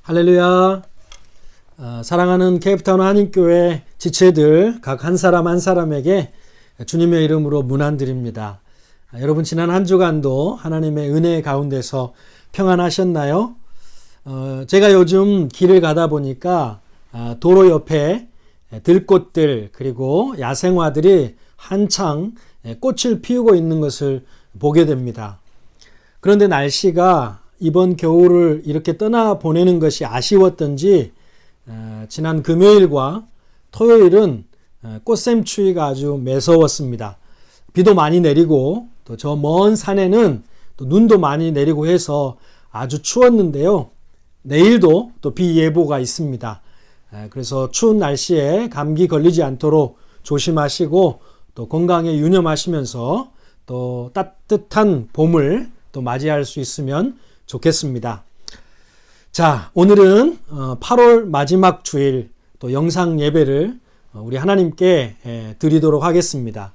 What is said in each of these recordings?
할렐루야. 사랑하는 케이프타운 한인교회 지체들 각 한 사람 한 사람에게 주님의 이름으로 문안드립니다. 여러분 지난 한 주간도 하나님의 은혜 가운데서 평안하셨나요? 제가 요즘 길을 가다 보니까 도로 옆에 들꽃들 그리고 야생화들이 한창 꽃을 피우고 있는 것을 보게 됩니다. 그런데 날씨가 이번 겨울을 이렇게 떠나보내는 것이 아쉬웠던지 지난 금요일과 토요일은 꽃샘추위가 아주 매서웠습니다. 비도 많이 내리고 또 저 먼 산에는 또 눈도 많이 내리고 해서 아주 추웠는데요. 내일도 또 비 예보가 있습니다. 그래서 추운 날씨에 감기 걸리지 않도록 조심하시고 또 건강에 유념하시면서 또 따뜻한 봄을 또 맞이할 수 있으면 좋겠습니다. 자, 오늘은 8월 마지막 주일 또 영상 예배를 우리 하나님께 드리도록 하겠습니다.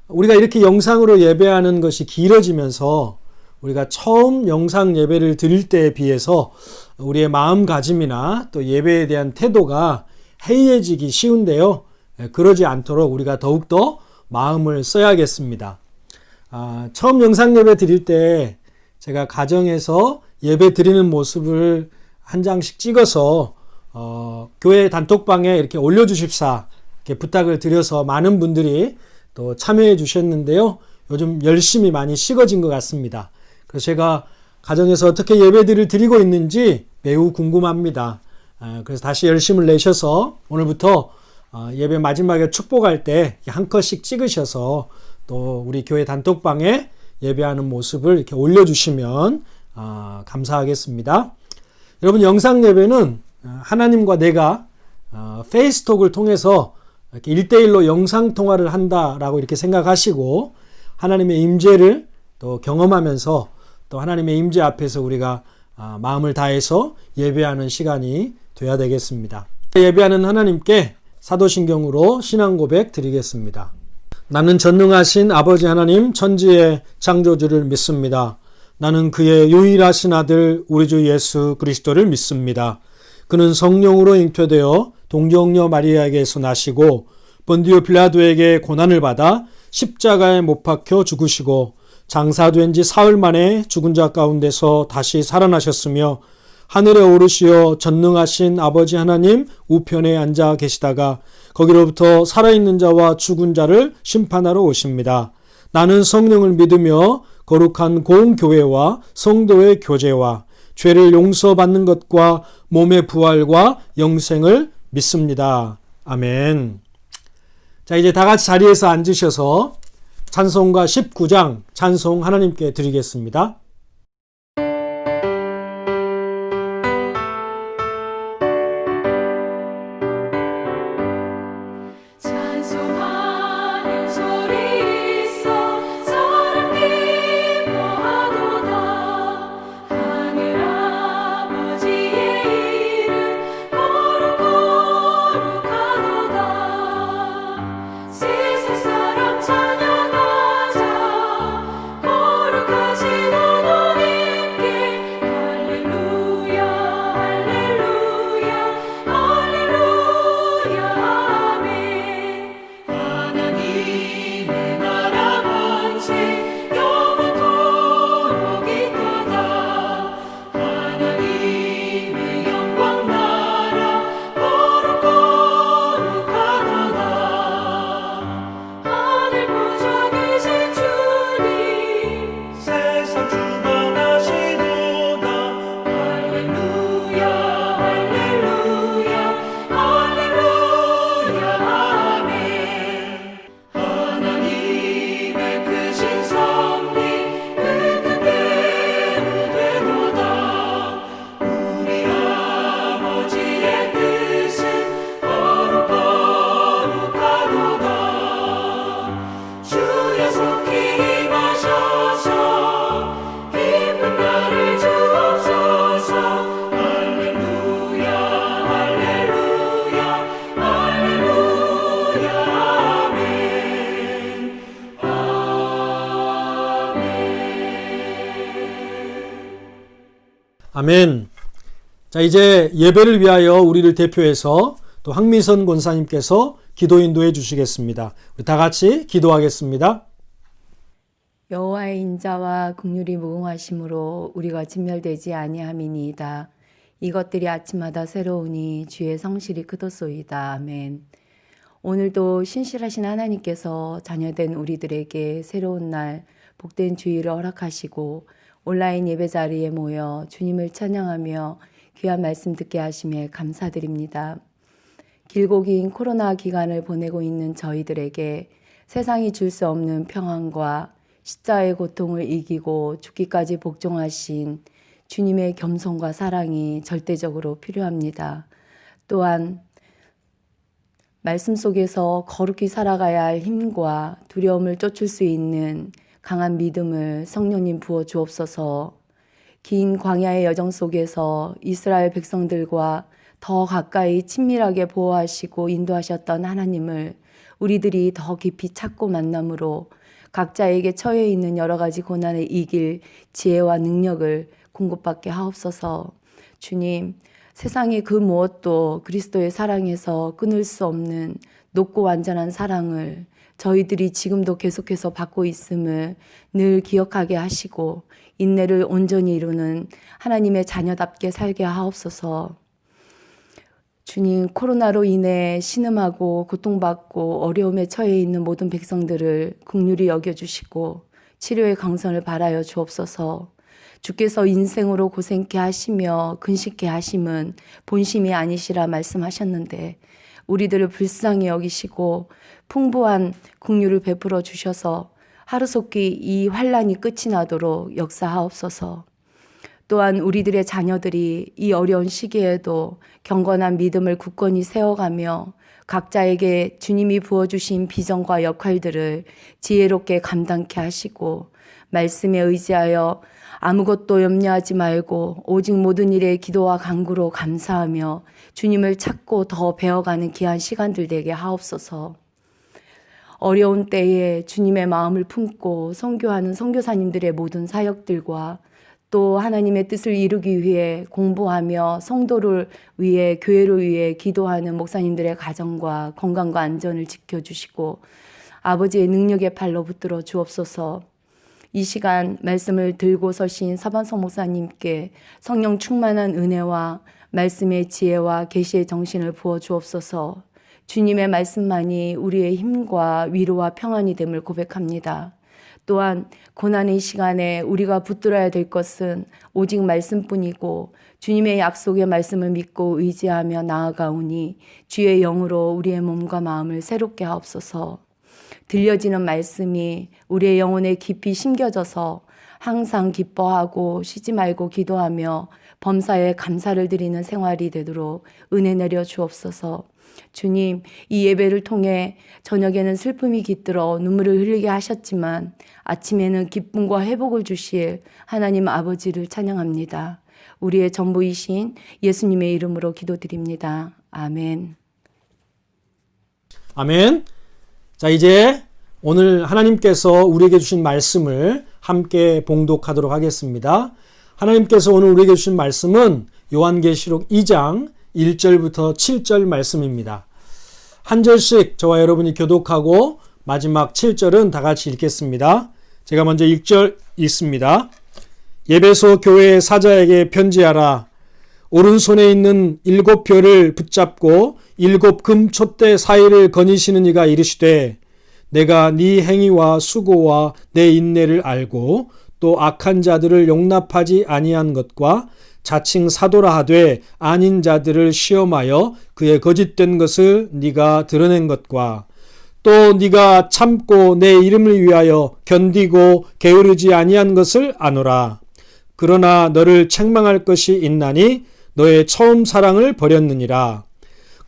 우리가 이렇게 영상으로 예배하는 것이 길어지면서 우리가 처음 영상 예배를 드릴 때에 비해서 우리의 마음가짐이나 또 예배에 대한 태도가 해이해지기 쉬운데요. 그러지 않도록 우리가 더욱더 마음을 써야겠습니다. 처음 영상 예배 드릴 때 제가 가정에서 예배 드리는 모습을 한 장씩 찍어서 교회 단톡방에 이렇게 올려주십사 이렇게 부탁을 드려서 많은 분들이 또 참여해 주셨는데요. 요즘 열심히 많이 식어진 것 같습니다. 그래서 제가 가정에서 어떻게 예배들을 드리고 있는지 매우 궁금합니다. 그래서 다시 열심을 내셔서 오늘부터 예배 마지막에 축복할 때 한 컷씩 찍으셔서 또 우리 교회 단톡방에 예배하는 모습을 이렇게 올려주시면 감사하겠습니다. 여러분 영상 예배는 하나님과 내가 페이스톡을 통해서 이렇게 1대1로 영상 통화를 한다라고 이렇게 생각하시고 하나님의 임재를 또 경험하면서 또 하나님의 임재 앞에서 우리가 마음을 다해서 예배하는 시간이 돼야 되겠습니다. 예배하는 하나님께 사도신경으로 신앙 고백 드리겠습니다. 나는 전능하신 아버지 하나님 천지의 창조주를 믿습니다. 나는 그의 유일하신 아들 우리 주 예수 그리스도를 믿습니다. 그는 성령으로 잉태되어 동정녀 마리아에게서 나시고 본디오 빌라도에게 고난을 받아 십자가에 못 박혀 죽으시고 장사된 지 사흘 만에 죽은 자 가운데서 다시 살아나셨으며 하늘에 오르시어 전능하신 아버지 하나님 우편에 앉아 계시다가 거기로부터 살아있는 자와 죽은 자를 심판하러 오십니다. 나는 성령을 믿으며 거룩한 공교회와 성도의 교제와 죄를 용서받는 것과 몸의 부활과 영생을 믿습니다. 아멘. 자, 이제 다 같이 자리에서 앉으셔서 찬송가 19장 찬송 하나님께 드리겠습니다. 아멘. 자, 이제 예배를 위하여 우리를 대표해서 또 황미선 권사님께서 기도 인도해 주시겠습니다. 우리 다 같이 기도하겠습니다. 여호와의 인자와 긍휼이 무궁하심으로 우리가 진멸되지 아니함이니이다. 이것들이 아침마다 새로우니 주의 성실이 크도소이다. 아멘. 오늘도 신실하신 하나님께서 자녀된 우리들에게 새로운 날 복된 주일을 허락하시고 온라인 예배 자리에 모여 주님을 찬양하며 귀한 말씀 듣게 하심에 감사드립니다. 길고 긴 코로나 기간을 보내고 있는 저희들에게 세상이 줄 수 없는 평안과 십자의 고통을 이기고 죽기까지 복종하신 주님의 겸손과 사랑이 절대적으로 필요합니다. 또한 말씀 속에서 거룩히 살아가야 할 힘과 두려움을 쫓을 수 있는 강한 믿음을 성령님 부어 주옵소서. 긴 광야의 여정 속에서 이스라엘 백성들과 더 가까이 친밀하게 보호하시고 인도하셨던 하나님을 우리들이 더 깊이 찾고 만남으로 각자에게 처해 있는 여러 가지 고난을 이길 지혜와 능력을 공급받게 하옵소서. 주님, 세상의 그 무엇도 그리스도의 사랑에서 끊을 수 없는 높고 완전한 사랑을 저희들이 지금도 계속해서 받고 있음을 늘 기억하게 하시고 인내를 온전히 이루는 하나님의 자녀답게 살게 하옵소서. 주님, 코로나로 인해 신음하고 고통받고 어려움에 처해 있는 모든 백성들을 긍휼히 여겨주시고 치료의 강선을 바라여 주옵소서. 주께서 인생으로 고생케 하시며 근심케 하심은 본심이 아니시라 말씀하셨는데 우리들을 불쌍히 여기시고 풍부한 긍휼을 베풀어 주셔서 하루속히 이 환난이 끝이 나도록 역사하옵소서. 또한 우리들의 자녀들이 이 어려운 시기에도 경건한 믿음을 굳건히 세워가며 각자에게 주님이 부어주신 비전과 역할들을 지혜롭게 감당케 하시고 말씀에 의지하여 아무것도 염려하지 말고 오직 모든 일에 기도와 간구로 감사하며 주님을 찾고 더 배워가는 귀한 시간들 되게 하옵소서. 어려운 때에 주님의 마음을 품고 선교하는 선교사님들의 모든 사역들과 또 하나님의 뜻을 이루기 위해 공부하며 성도를 위해 교회를 위해 기도하는 목사님들의 가정과 건강과 안전을 지켜주시고 아버지의 능력의 팔로 붙들어 주옵소서. 이 시간 말씀을 들고 서신 서반석 목사님께 성령 충만한 은혜와 말씀의 지혜와 계시의 정신을 부어 주옵소서. 주님의 말씀만이 우리의 힘과 위로와 평안이 됨을 고백합니다. 또한 고난의 시간에 우리가 붙들어야 될 것은 오직 말씀뿐이고 주님의 약속의 말씀을 믿고 의지하며 나아가오니 주의 영으로 우리의 몸과 마음을 새롭게 하옵소서. 들려지는 말씀이 우리의 영혼에 깊이 심겨져서 항상 기뻐하고 쉬지 말고 기도하며 범사에 감사를 드리는 생활이 되도록 은혜 내려 주옵소서. 주님, 이 예배를 통해 저녁에는 슬픔이 깃들어 눈물을 흘리게 하셨지만 아침에는 기쁨과 회복을 주실 하나님 아버지를 찬양합니다. 우리의 전부이신 예수님의 이름으로 기도드립니다. 아멘. 아멘. 자, 이제 오늘 하나님께서 우리에게 주신 말씀을 함께 봉독하도록 하겠습니다. 하나님께서 오늘 우리에게 주신 말씀은 요한계시록 2장 1절부터 7절 말씀입니다. 한 절씩 저와 여러분이 교독하고 마지막 7절은 다 같이 읽겠습니다. 제가 먼저 1절 읽습니다. 예배소 교회의 사자에게 편지하라. 오른손에 있는 7별을 붙잡고 7금 촛대 사이를 거니시는 이가 이르시되 내가 네 행위와 수고와 내 인내를 알고 또 악한 자들을 용납하지 아니한 것과 자칭 사도라 하되 아닌 자들을 시험하여 그의 거짓된 것을 네가 드러낸 것과 또 네가 참고 내 이름을 위하여 견디고 게으르지 아니한 것을 아노라. 그러나 너를 책망할 것이 있나니 너의 처음 사랑을 버렸느니라.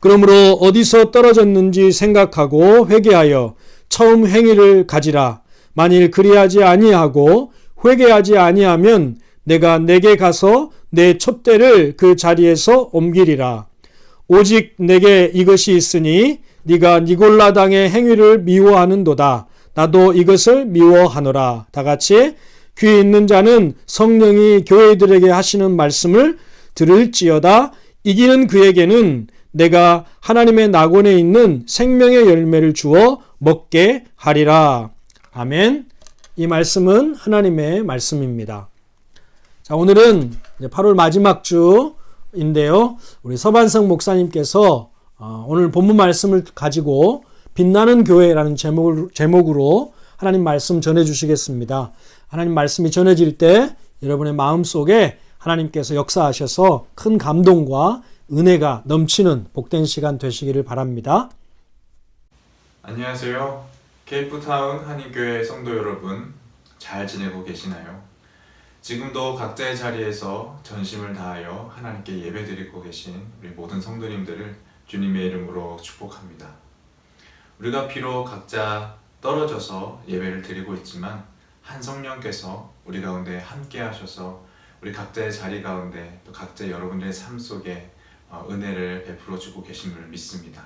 그러므로 어디서 떨어졌는지 생각하고 회개하여 처음 행위를 가지라. 만일 그리하지 아니하고 회개하지 아니하면 내가 내게 가서 내 촛대를 그 자리에서 옮기리라. 오직 내게 이것이 있으니 네가 니골라 당의 행위를 미워하는도다. 나도 이것을 미워하노라. 다 같이 귀 있는 자는 성령이 교회들에게 하시는 말씀을 들을지어다. 이기는 그에게는 내가 하나님의 낙원에 있는 생명의 열매를 주어 먹게 하리라. 아멘. 이 말씀은 하나님의 말씀입니다. 자, 오늘은 8월 마지막 주인데요. 우리 서반성 목사님께서 오늘 본문 말씀을 가지고 빛나는 교회라는 제목으로 하나님 말씀 전해주시겠습니다. 하나님 말씀이 전해질 때 여러분의 마음속에 하나님께서 역사하셔서 큰 감동과 은혜가 넘치는 복된 시간 되시기를 바랍니다. 안녕하세요. 케이프타운 한인교회 성도 여러분, 잘 지내고 계시나요? 지금도 각자의 자리에서 전심을 다하여 하나님께 예배드리고 계신 우리 모든 성도님들을 주님의 이름으로 축복합니다. 우리가 비록 각자 떨어져서 예배를 드리고 있지만 한 성령께서 우리 가운데 함께 하셔서 우리 각자의 자리 가운데 또 각자 여러분들의 삶 속에 은혜를 베풀어 주고 계심을 믿습니다.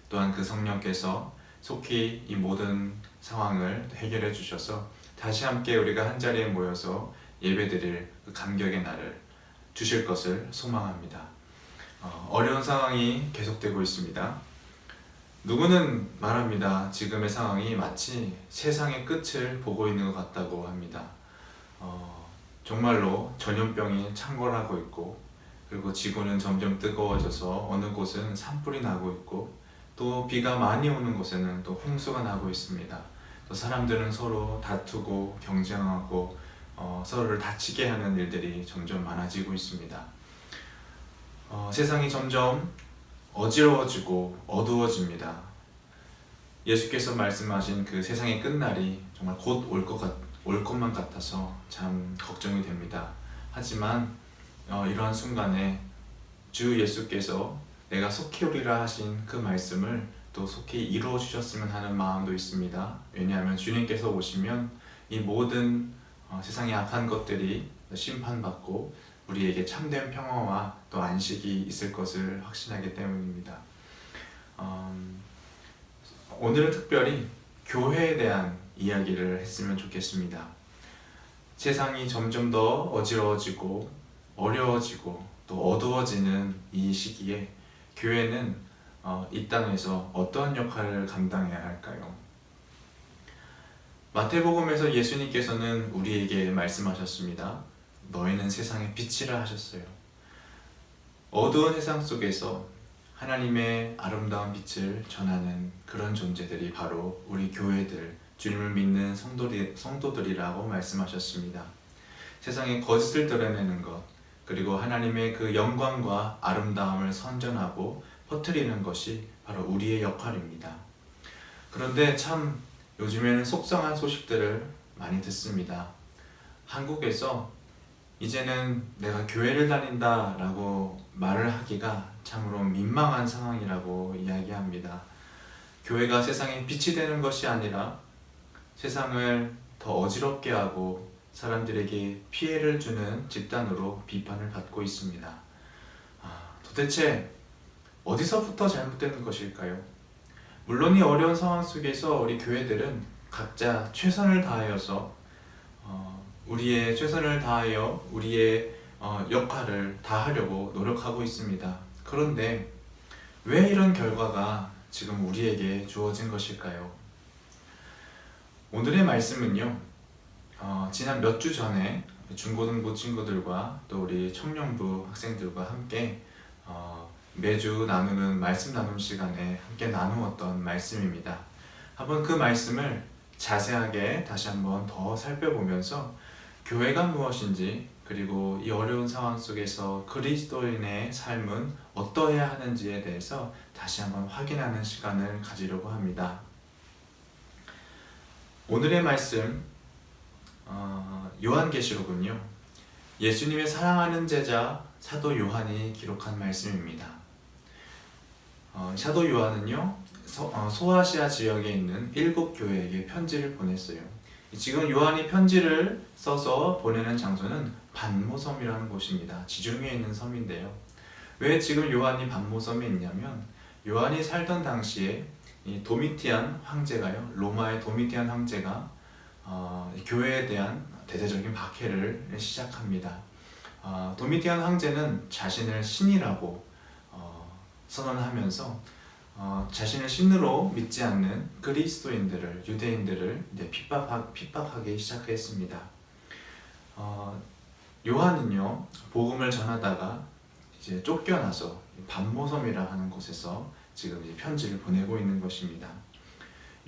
또한 그 성령께서 속히 이 모든 상황을 해결해 주셔서 다시 함께 우리가 한 자리에 모여서 예배드릴 그 감격의 날을 주실 것을 소망합니다. 어려운 상황이 계속되고 있습니다. 누구는 말합니다. 지금의 상황이 마치 세상의 끝을 보고 있는 것 같다고 합니다. 정말로 전염병이 창궐하고 있고, 그리고 지구는 점점 뜨거워져서 어느 곳은 산불이 나고 있고, 또 비가 많이 오는 곳에는 또 홍수가 나고 있습니다. 또 사람들은 서로 다투고 경쟁하고 서로를 다치게 하는 일들이 점점 많아지고 있습니다. 세상이 점점 어지러워지고 어두워집니다. 예수께서 말씀하신 그 세상의 끝날이 정말 곧 올 것만 같아서 참 걱정이 됩니다. 하지만 이러한 순간에 주 예수께서 내가 속히 오리라 하신 그 말씀을 또 속히 이루어 주셨으면 하는 마음도 있습니다. 왜냐하면 주님께서 오시면 이 모든 세상의 악한 것들이 심판받고 우리에게 참된 평화와 또 안식이 있을 것을 확신하기 때문입니다. 오늘은 특별히 교회에 대한 이야기를 했으면 좋겠습니다. 세상이 점점 더 어지러워지고 어려워지고 또 어두워지는 이 시기에 교회는 이 땅에서 어떠한 역할을 감당해야 할까요? 마태복음에서 예수님께서는 우리에게 말씀하셨습니다. 너희는 세상의 빛이라 하셨어요. 어두운 세상 속에서 하나님의 아름다운 빛을 전하는 그런 존재들이 바로 우리 교회들, 주님을 믿는 성도들이라고 말씀하셨습니다. 세상에 거짓을 드러내는 것, 그리고 하나님의 그 영광과 아름다움을 선전하고 퍼뜨리는 것이 바로 우리의 역할입니다. 그런데 참 요즘에는 속상한 소식들을 많이 듣습니다. 한국에서 이제는 내가 교회를 다닌다 라고 말을 하기가 참으로 민망한 상황이라고 이야기합니다. 교회가 세상에 빛이 되는 것이 아니라 세상을 더 어지럽게 하고 사람들에게 피해를 주는 집단으로 비판을 받고 있습니다. 도대체 어디서부터 잘못되는 것일까요? 물론 이 어려운 상황 속에서 우리 교회들은 각자 최선을 다하여서 우리의 최선을 다하여 우리의 역할을 다하려고 노력하고 있습니다. 그런데 왜 이런 결과가 지금 우리에게 주어진 것일까요? 오늘의 말씀은요, 지난 몇 주 전에 중고등부 친구들과 또 우리 청년부 학생들과 함께 매주 나누는 말씀 나눔 시간에 함께 나누었던 말씀입니다. 한번 그 말씀을 자세하게 다시 한번 더 살펴보면서 교회가 무엇인지, 그리고 이 어려운 상황 속에서 그리스도인의 삶은 어떠해야 하는지에 대해서 다시 한번 확인하는 시간을 가지려고 합니다. 오늘의 말씀 요한계시록은요, 예수님의 사랑하는 제자 사도 요한이 기록한 말씀입니다. 사도 요한은요, 소아시아 지역에 있는 7교회에게 편지를 보냈어요. 지금 요한이 편지를 써서 보내는 장소는 반모섬이라는 곳입니다. 지중해에 있는 섬인데요. 왜 지금 요한이 반모섬에 있냐면, 요한이 살던 당시에 이 도미티안 황제가요, 로마의 도미티안 황제가 교회에 대한 대대적인 박해를 시작합니다. 도미티안 황제는 자신을 신이라고 선언하면서 자신을 신으로 믿지 않는 그리스도인들을, 유대인들을 이제 핍박하기 시작했습니다. 요한은요, 복음을 전하다가 이제 쫓겨나서 반모섬이라 하는 곳에서 지금 이제 편지를 보내고 있는 것입니다.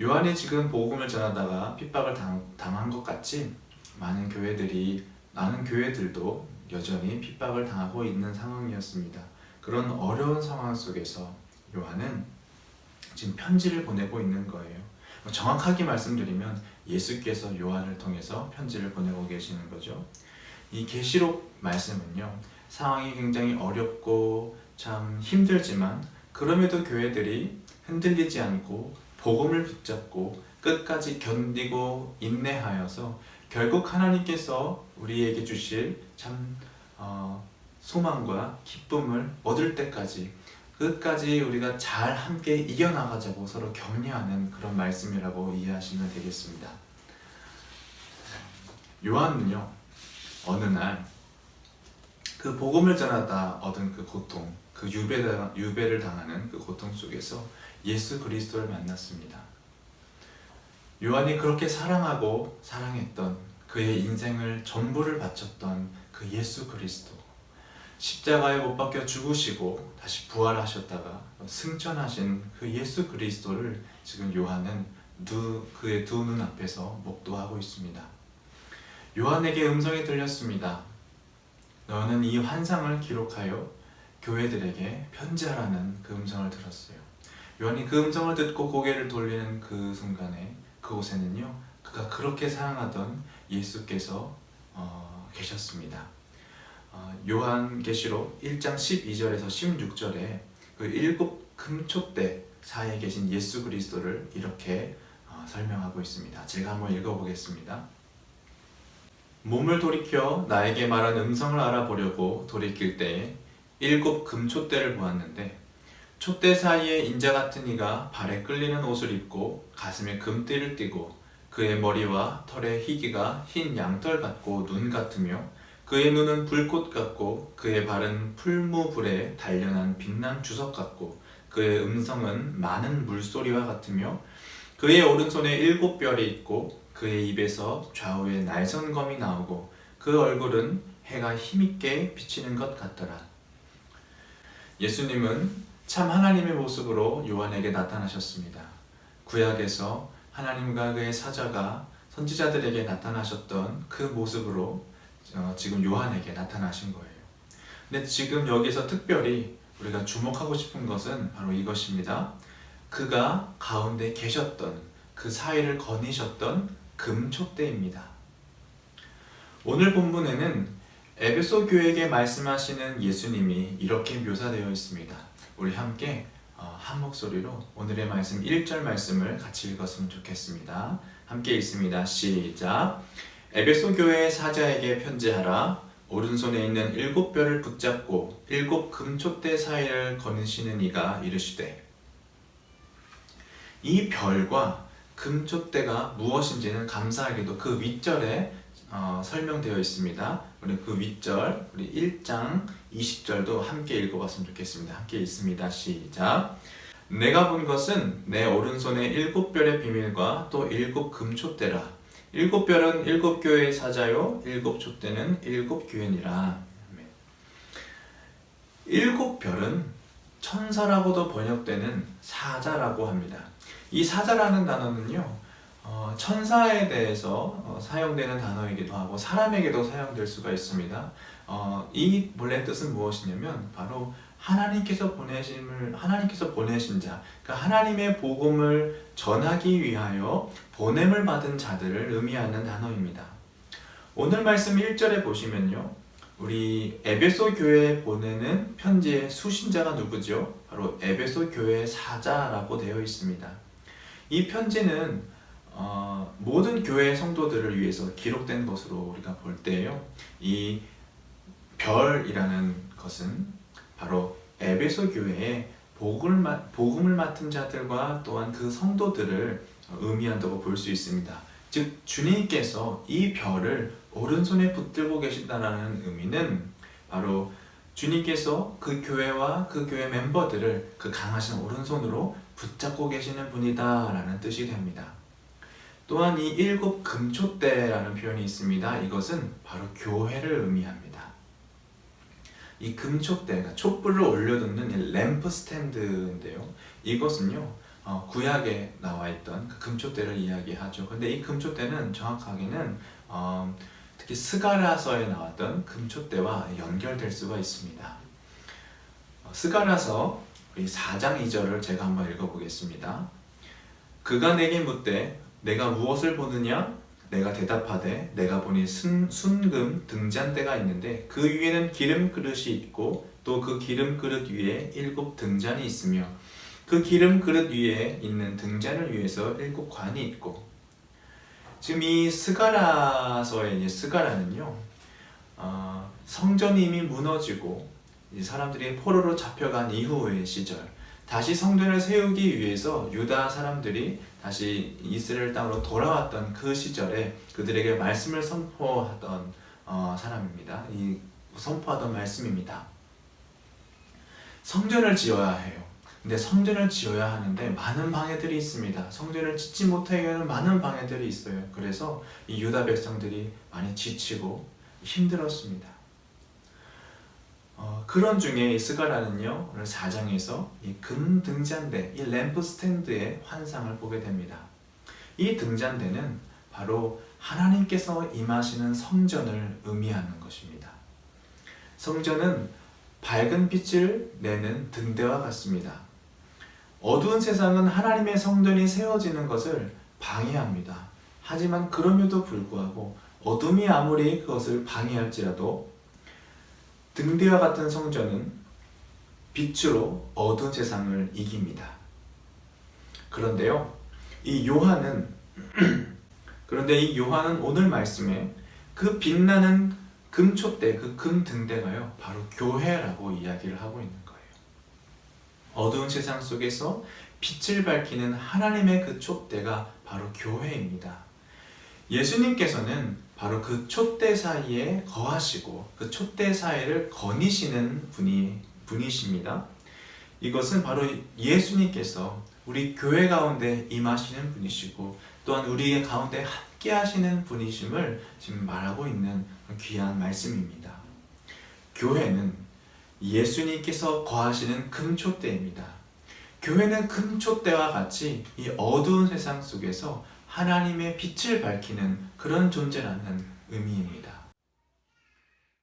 요한이 지금 복음을 전하다가 핍박을 당한 것 같이 많은 교회들도 여전히 핍박을 당하고 있는 상황이었습니다. 그런 어려운 상황 속에서 요한은 지금 편지를 보내고 있는 거예요. 정확하게 말씀드리면 예수께서 요한을 통해서 편지를 보내고 계시는 거죠. 이 계시록 말씀은요, 상황이 굉장히 어렵고 참 힘들지만 그럼에도 교회들이 흔들리지 않고 복음을 붙잡고 끝까지 견디고 인내하여서 결국 하나님께서 우리에게 주실 참 소망과 기쁨을 얻을 때까지 끝까지 우리가 잘 함께 이겨나가자고 서로 격려하는 그런 말씀이라고 이해하시면 되겠습니다. 요한은요, 어느 날 그 복음을 전하다 얻은 그 고통, 그 유배를 당하는 그 고통 속에서 예수 그리스도를 만났습니다. 요한이 그렇게 사랑하고 사랑했던, 그의 인생을 전부를 바쳤던 그 예수 그리스도, 십자가에 못 박혀 죽으시고 다시 부활하셨다가 승천하신 그 예수 그리스도를 지금 요한은 그의 두 눈 앞에서 목도하고 있습니다. 요한에게 음성이 들렸습니다. 너는 이 환상을 기록하여 교회들에게 편지하라는 그 음성을 들었어요. 요한이 그 음성을 듣고 고개를 돌리는 그 순간에 그곳에는요, 그가 그렇게 사랑하던 예수께서 계셨습니다. 요한계시록 1장 12절에서 16절에 그 7 금촛대 사이에 계신 예수 그리스도를 이렇게 설명하고 있습니다. 제가 한번 읽어보겠습니다. 몸을 돌이켜 나에게 말한 음성을 알아보려고 돌이킬 때에 7 금촛대를 보았는데 촛대 사이에 인자 같은 이가 발에 끌리는 옷을 입고 가슴에 금띠를 띠고 그의 머리와 털의 희기가 흰 양털 같고 눈 같으며 그의 눈은 불꽃 같고 그의 발은 풀무불에 단련한 빛난 주석 같고 그의 음성은 많은 물소리와 같으며 그의 오른손에 7 뼈리 있고 그의 입에서 좌우에 날선검이 나오고 그 얼굴은 해가 힘있게 비치는 것 같더라. 예수님은 참 하나님의 모습으로 요한에게 나타나셨습니다. 구약에서 하나님과 그의 사자가 선지자들에게 나타나셨던 그 모습으로 지금 요한에게 나타나신 거예요. 근데 지금 여기서 특별히 우리가 주목하고 싶은 것은 바로 이것입니다. 그가 가운데 계셨던, 그 사이를 거니셨던 금촛대입니다. 오늘 본문에는 에베소 교회에게 말씀하시는 예수님이 이렇게 묘사되어 있습니다. 우리 함께 한 목소리로 오늘의 말씀 1절 말씀을 같이 읽었으면 좋겠습니다. 함께 읽습니다. 시작. 에베소 교회의 사자에게 편지하라. 오른손에 있는 7 뼈를 붙잡고 7 금촛대 사이를 거느시는 이가 이르시되. 이 별과 금촛대가 무엇인지는 감사하게도 그 윗절에 설명되어 있습니다. 우리 그 윗절, 우리 1장 20절도 함께 읽어봤으면 좋겠습니다. 함께 읽습니다. 시작. 내가 본 것은 내 오른손에 7 별의 비밀과 또 7 금촛대라. 7 별은 7 교회의 사자요, 7 촛대는 7 교회니라. 7 별은 천사라고도 번역되는 사자라고 합니다. 이 사자라는 단어는요, 천사에 대해서 사용되는 단어이기도 하고 사람에게도 사용될 수가 있습니다. 이 본래 뜻은 무엇이냐면 바로 하나님께서 보내신 자, 그러니까 하나님의 복음을 전하기 위하여 보냄을 받은 자들을 의미하는 단어입니다. 오늘 말씀 1절에 보시면요, 우리 에베소 교회에 보내는 편지의 수신자가 누구죠? 바로 에베소 교회의 사자라고 되어 있습니다. 이 편지는 모든 교회 성도들을 위해서 기록된 것으로 우리가 볼 때요, 이 별이라는 것은 바로 에베소 교회에 복음을 맡은 자들과 또한 그 성도들을 의미한다고 볼 수 있습니다. 즉 주님께서 이 별을 오른손에 붙들고 계신다는 의미는 바로 주님께서 그 교회와 그 교회 멤버들을 그 강하신 오른손으로 붙잡고 계시는 분이다 라는 뜻이 됩니다. 또한 이 7 금촛대라는 표현이 있습니다. 이것은 바로 교회를 의미합니다. 이 금촛대가 촛불을 올려놓는 이 램프 스탠드인데요. 이것은요 구약에 나와 있던 그 금촛대를 이야기하죠. 근데 이 금촛대는 정확하게는 특히 스가랴서에 나왔던 금촛대와 연결될 수가 있습니다. 스가랴서 4장 2절을 제가 한번 읽어보겠습니다. 그가 내게 묻되 내가 무엇을 보느냐? 내가 대답하되 내가 보니 순금 등잔대가 있는데 그 위에는 기름 그릇이 있고 또 그 기름 그릇 위에 7 등잔이 있으며 그 기름 그릇 위에 있는 등잔을 위해서 7 관이 있고. 지금 이 스가랴서의 스가랴는요 성전이 이미 무너지고 사람들이 포로로 잡혀간 이후의 시절, 다시 성전을 세우기 위해서 유다 사람들이 다시 이스라엘 땅으로 돌아왔던 그 시절에 그들에게 말씀을 선포하던 사람입니다. 선포하던 말씀입니다. 성전을 지어야 해요. 근데 성전을 지어야 하는데 많은 방해들이 있습니다. 성전을 짓지 못하게 하는 많은 방해들이 있어요. 그래서 이 유다 백성들이 많이 지치고 힘들었습니다. 그런 중에 이 스가랴는요 오늘 4장에서 이 금 등잔대, 이 램프 스탠드의 환상을 보게 됩니다. 이 등잔대는 바로 하나님께서 임하시는 성전을 의미하는 것입니다. 성전은 밝은 빛을 내는 등대와 같습니다. 어두운 세상은 하나님의 성전이 세워지는 것을 방해합니다. 하지만 그럼에도 불구하고 어둠이 아무리 그것을 방해할지라도 등대와 같은 성전은 빛으로 어두운 세상을 이깁니다. 그런데 이 요한은 오늘 말씀에 그 빛나는 금촛대, 그 금등대가요 바로 교회라고 이야기를 하고 있는 거예요. 어두운 세상 속에서 빛을 밝히는 하나님의 그 촛대가 바로 교회입니다. 예수님께서는 바로 그 촛대 사이에 거하시고 그 촛대 사이를 거니시는 분이십니다. 이것은 바로 예수님께서 우리 교회 가운데 임하시는 분이시고 또한 우리의 가운데 함께 하시는 분이심을 지금 말하고 있는 귀한 말씀입니다. 교회는 예수님께서 거하시는 금촛대입니다. 교회는 금촛대와 같이 이 어두운 세상 속에서 하나님의 빛을 밝히는 그런 존재라는 의미입니다.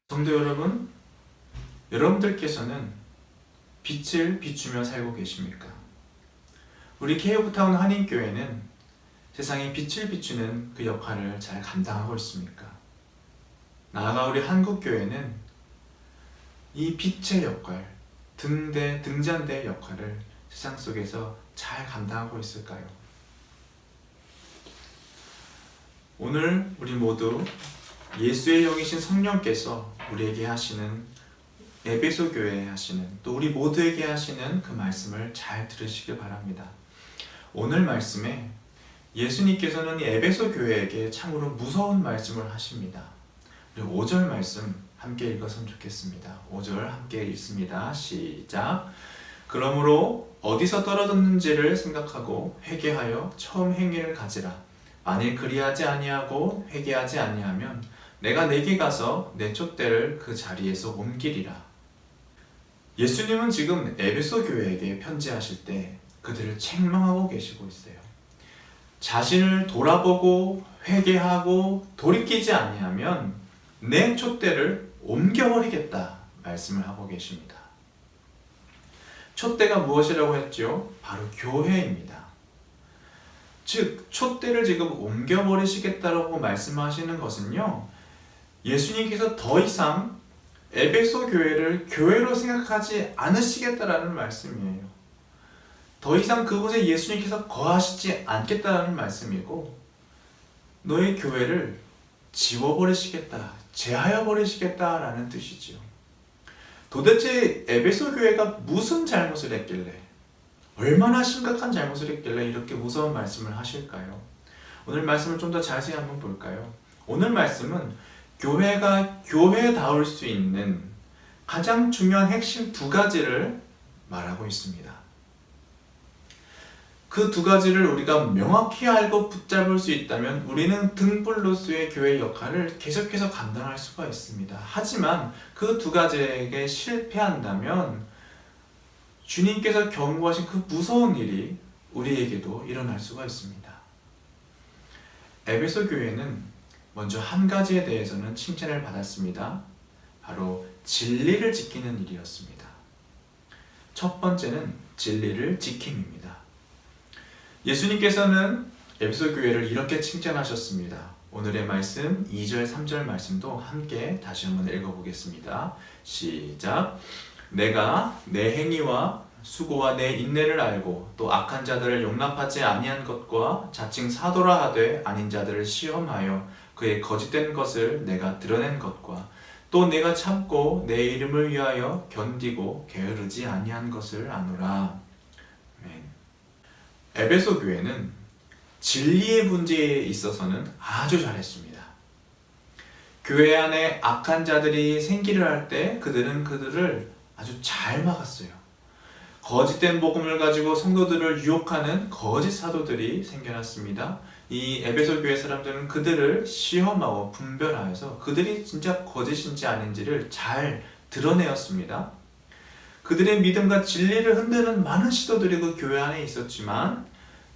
성도 여러분, 여러분들께서는 빛을 비추며 살고 계십니까? 우리 케이블타운 한인교회는 세상에 빛을 비추는 그 역할을 잘 감당하고 있습니까? 나아가 우리 한국교회는 이 빛의 역할, 등잔대의 역할을 세상 속에서 잘 감당하고 있을까요? 오늘 우리 모두 예수의 영이신 성령께서 우리에게 하시는 에베소 교회에 하시는 또 우리 모두에게 하시는 그 말씀을 잘 들으시길 바랍니다. 오늘 말씀에 예수님께서는 이 에베소 교회에게 참으로 무서운 말씀을 하십니다. 그리고 5절 말씀 함께 읽었으면 좋겠습니다. 5절 함께 읽습니다. 시작. 그러므로 어디서 떨어졌는지를 생각하고 회개하여 처음 행위를 가지라. 만일 그리하지 아니하고 회개하지 아니하면 내가 내게 가서 내 촛대를 그 자리에서 옮기리라. 예수님은 지금 에베소 교회에게 편지하실 때 그들을 책망하고 계시고 있어요. 자신을 돌아보고 회개하고 돌이키지 아니하면 내 촛대를 옮겨버리겠다 말씀을 하고 계십니다. 촛대가 무엇이라고 했죠? 바로 교회입니다. 즉 촛대를 지금 옮겨버리시겠다라고 말씀하시는 것은요, 예수님께서 더 이상 에베소 교회를 교회로 생각하지 않으시겠다라는 말씀이에요. 더 이상 그곳에 예수님께서 거하시지 않겠다라는 말씀이고, 너의 교회를 지워버리시겠다, 제하여버리시겠다라는 뜻이지요. 도대체 에베소 교회가 무슨 잘못을 했길래, 얼마나 심각한 잘못을 했길래 이렇게 무서운 말씀을 하실까요? 오늘 말씀을 좀 더 자세히 한번 볼까요? 오늘 말씀은 교회가 교회다울 수 있는 가장 중요한 핵심 두 가지를 말하고 있습니다. 그 두 가지를 우리가 명확히 알고 붙잡을 수 있다면 우리는 등불로서의 교회 역할을 계속해서 감당할 수가 있습니다. 하지만 그 두 가지에게 실패한다면 주님께서 경고하신 그 무서운 일이 우리에게도 일어날 수가 있습니다. 에베소 교회는 먼저 한 가지에 대해서는 칭찬을 받았습니다. 바로 진리를 지키는 일이었습니다. 첫 번째는 진리를 지킴입니다. 예수님께서는 에베소 교회를 이렇게 칭찬하셨습니다. 오늘의 말씀 2절 3절 말씀도 함께 다시 한번 읽어보겠습니다. 시작. 내가 내 행위와 수고와 내 인내를 알고 또 악한 자들을 용납하지 아니한 것과 자칭 사도라 하되 아닌 자들을 시험하여 그의 거짓된 것을 내가 드러낸 것과 또 내가 참고 내 이름을 위하여 견디고 게으르지 아니한 것을 아노라. 아멘. 에베소 교회는 진리의 문제에 있어서는 아주 잘했습니다. 교회 안에 악한 자들이 생기를 할 때 그들을 아주 잘 막았어요. 거짓된 복음을 가지고 성도들을 유혹하는 거짓 사도들이 생겨났습니다. 이 에베소 교회 사람들은 그들을 시험하고 분별하여서 그들이 진짜 거짓인지 아닌지를 잘 드러내었습니다. 그들의 믿음과 진리를 흔드는 많은 시도들이 그 교회 안에 있었지만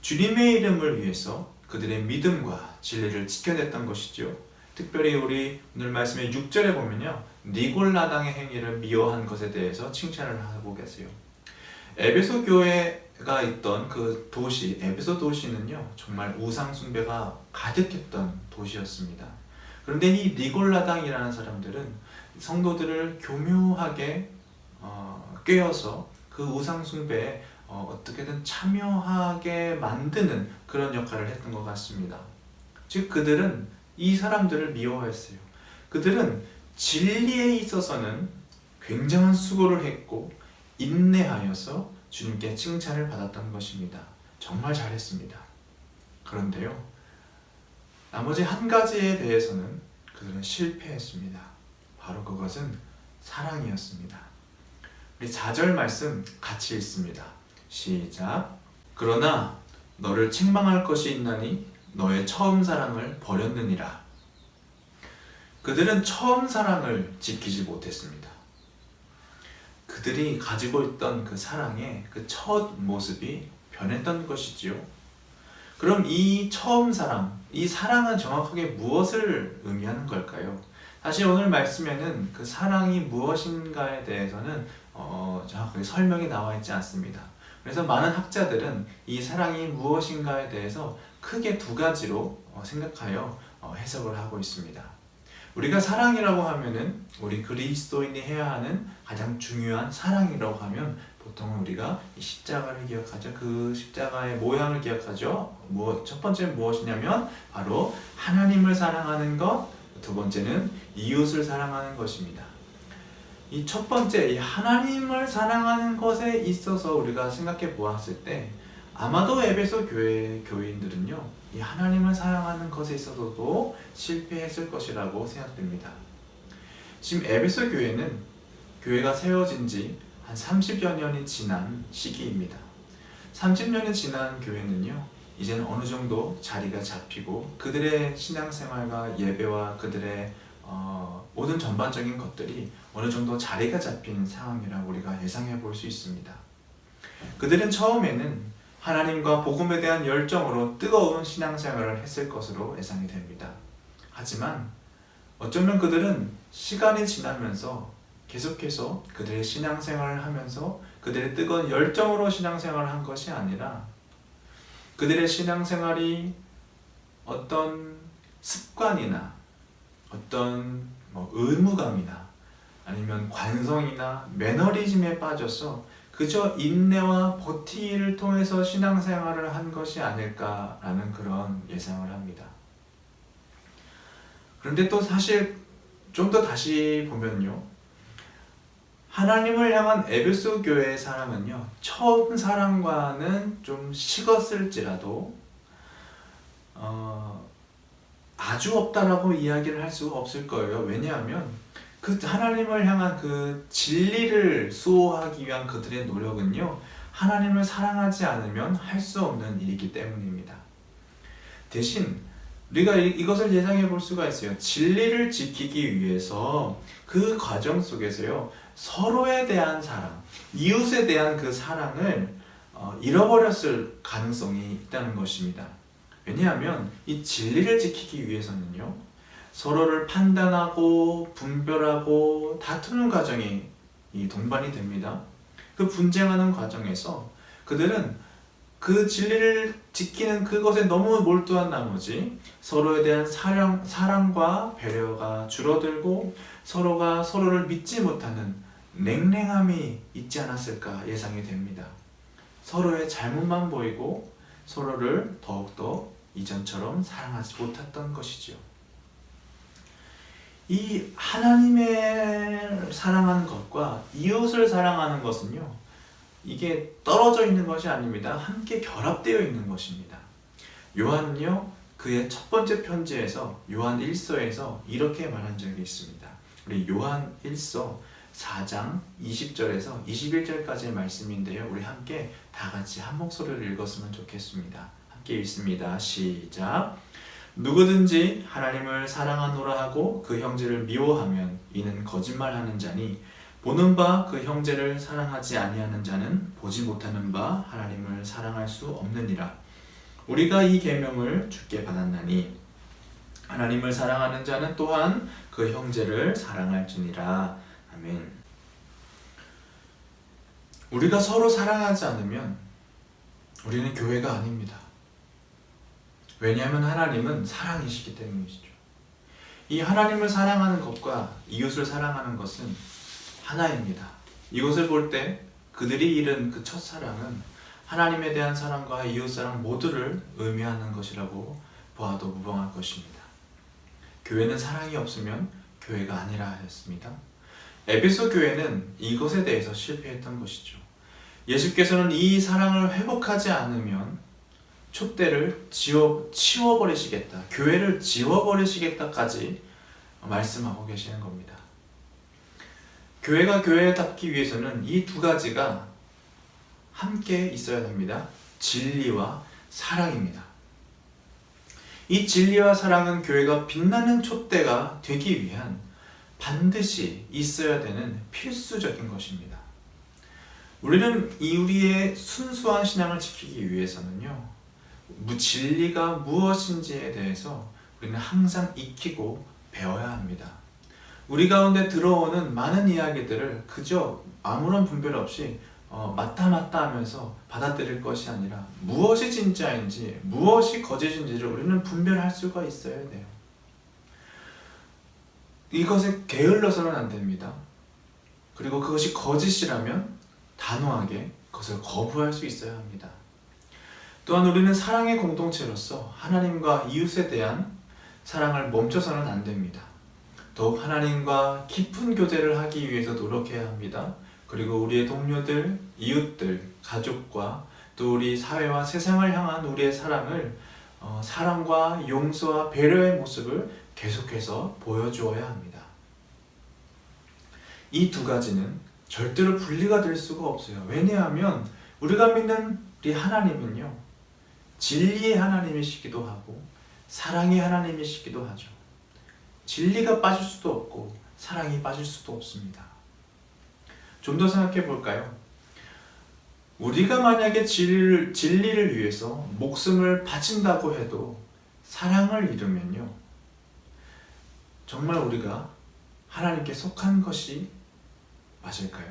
주님의 이름을 위해서 그들의 믿음과 진리를 지켜냈던 것이죠. 특별히 우리 오늘 말씀의 6절에 보면요, 니골라당의 행위를 미워한 것에 대해서 칭찬을 하고 계세요. 에베소 교회가 있던 그 도시, 에베소 도시는요, 정말 우상 숭배가 가득했던 도시였습니다. 그런데 이 니골라당이라는 사람들은 성도들을 교묘하게 꿰어서 그 우상 숭배에 어떻게든 참여하게 만드는 그런 역할을 했던 것 같습니다. 즉 그들은 이 사람들을 미워했어요. 그들은 진리에 있어서는 굉장한 수고를 했고 인내하여서 주님께 칭찬을 받았던 것입니다. 정말 잘했습니다. 그런데요, 나머지 한 가지에 대해서는 그들은 실패했습니다. 바로 그것은 사랑이었습니다. 우리 4절 말씀 같이 읽습니다. 시작. 그러나 너를 책망할 것이 있나니 너의 처음 사랑을 버렸느니라. 그들은 처음 사랑을 지키지 못했습니다. 그들이 가지고 있던 그 사랑의 그 첫 모습이 변했던 것이지요. 그럼 이 처음 사랑, 이 사랑은 정확하게 무엇을 의미하는 걸까요? 사실 오늘 말씀에는 그 사랑이 무엇인가에 대해서는 정확하게 설명이 나와 있지 않습니다. 그래서 많은 학자들은 이 사랑이 무엇인가에 대해서 크게 두 가지로 생각하여 해석을 하고 있습니다. 우리가 사랑이라고 하면은 우리 그리스도인이 해야 하는 가장 중요한 사랑이라고 하면 보통은 우리가 이 십자가를 기억하죠. 그 십자가의 모양을 기억하죠. 첫 번째는 무엇이냐면 바로 하나님을 사랑하는 것, 두 번째는 이웃을 사랑하는 것입니다. 이 첫 번째, 이 하나님을 사랑하는 것에 있어서 우리가 생각해 보았을 때 아마도 에베소 교회 교인들은요, 이 하나님을 사랑하는 것에 있어서도 실패했을 것이라고 생각됩니다. 지금 에베소 교회는 교회가 세워진 지 한 30여 년이 지난 시기입니다. 30년이 지난 교회는요, 이제는 어느 정도 자리가 잡히고 그들의 신앙생활과 예배와 그들의 모든 전반적인 것들이 어느 정도 자리가 잡힌 상황이라고 우리가 예상해 볼 수 있습니다. 그들은 처음에는 하나님과 복음에 대한 열정으로 뜨거운 신앙생활을 했을 것으로 예상이 됩니다. 하지만 어쩌면 그들은 시간이 지나면서 계속해서 그들의 신앙생활을 하면서 그들의 뜨거운 열정으로 신앙생활을 한 것이 아니라 그들의 신앙생활이 어떤 습관이나 어떤 의무감이나 아니면 관성이나 매너리즘에 빠져서 그저 인내와 버티기를 통해서 신앙생활을 한 것이 아닐까라는 그런 예상을 합니다. 그런데 또 사실 좀 더 다시 보면요, 하나님을 향한 에베소 교회의 사랑은요, 처음 사랑과는 좀 식었을지라도 아주 없다라고 이야기를 할 수가 없을 거예요. 왜냐하면 그 하나님을 향한 그 진리를 수호하기 위한 그들의 노력은요, 하나님을 사랑하지 않으면 할 수 없는 일이기 때문입니다. 대신 우리가 이것을 예상해 볼 수가 있어요. 진리를 지키기 위해서 그 과정 속에서요, 서로에 대한 사랑, 이웃에 대한 그 사랑을 잃어버렸을 가능성이 있다는 것입니다. 왜냐하면 이 진리를 지키기 위해서는요, 서로를 판단하고 분별하고 다투는 과정이 동반이 됩니다. 그 분쟁하는 과정에서 그들은 그 진리를 지키는 그것에 너무 몰두한 나머지 서로에 대한 사랑과 배려가 줄어들고 서로가 서로를 믿지 못하는 냉랭함이 있지 않았을까 예상이 됩니다. 서로의 잘못만 보이고 서로를 더욱더 이전처럼 사랑하지 못했던 것이지요. 이 하나님을 사랑하는 것과 이웃을 사랑하는 것은요, 이게 떨어져 있는 것이 아닙니다. 함께 결합되어 있는 것입니다. 요한은요, 그의 첫 번째 편지에서 요한 1서에서 이렇게 말한 적이 있습니다. 우리 요한 1서 4장 20절에서 21절까지의 말씀인데요, 우리 함께 다 같이 한 목소리를 읽었으면 좋겠습니다. 함께 읽습니다. 시작. 누구든지 하나님을 사랑하노라 하고 그 형제를 미워하면 이는 거짓말하는 자니 보는 바 그 형제를 사랑하지 아니하는 자는 보지 못하는 바 하나님을 사랑할 수 없느니라. 우리가 이 계명을 주께 받았나니 하나님을 사랑하는 자는 또한 그 형제를 사랑할지니라. 아멘. 우리가 서로 사랑하지 않으면 우리는 교회가 아닙니다. 왜냐하면 하나님은 사랑이시기 때문이시죠. 이 하나님을 사랑하는 것과 이웃을 사랑하는 것은 하나입니다. 이것을 볼 때 그들이 잃은 그 첫사랑은 하나님에 대한 사랑과 이웃사랑 모두를 의미하는 것이라고 보아도 무방할 것입니다. 교회는 사랑이 없으면 교회가 아니라 하였습니다. 에베소 교회는 이것에 대해서 실패했던 것이죠. 예수께서는 이 사랑을 회복하지 않으면 촛대를 치워버리시겠다, 교회를 지워버리시겠다까지 말씀하고 계시는 겁니다. 교회가 교회답기 위해서는 이 두 가지가 함께 있어야 됩니다. 진리와 사랑입니다. 이 진리와 사랑은 교회가 빛나는 촛대가 되기 위한 반드시 있어야 되는 필수적인 것입니다. 우리는 우리의 순수한 신앙을 지키기 위해서는요, 진리가 무엇인지에 대해서 우리는 항상 익히고 배워야 합니다. 우리 가운데 들어오는 많은 이야기들을 그저 아무런 분별 없이 맞다 하면서 받아들일 것이 아니라 무엇이 진짜인지 무엇이 거짓인지를 우리는 분별할 수가 있어야 돼요. 이것에 게을러서는 안 됩니다. 그리고 그것이 거짓이라면 단호하게 그것을 거부할 수 있어야 합니다. 또한 우리는 사랑의 공동체로서 하나님과 이웃에 대한 사랑을 멈춰서는 안 됩니다. 더욱 하나님과 깊은 교제를 하기 위해서 노력해야 합니다. 그리고 우리의 동료들, 이웃들, 가족과 또 우리 사회와 세상을 향한 우리의 사랑을 사랑과 용서와 배려의 모습을 계속해서 보여주어야 합니다. 이 두 가지는 절대로 분리가 될 수가 없어요. 왜냐하면 우리가 믿는 우리 하나님은요, 진리의 하나님이시기도 하고 사랑의 하나님이시기도 하죠. 진리가 빠질 수도 없고 사랑이 빠질 수도 없습니다. 좀 더 생각해 볼까요? 우리가 만약에 진리를 위해서 목숨을 바친다고 해도 사랑을 잃으면요, 정말 우리가 하나님께 속한 것이 맞을까요?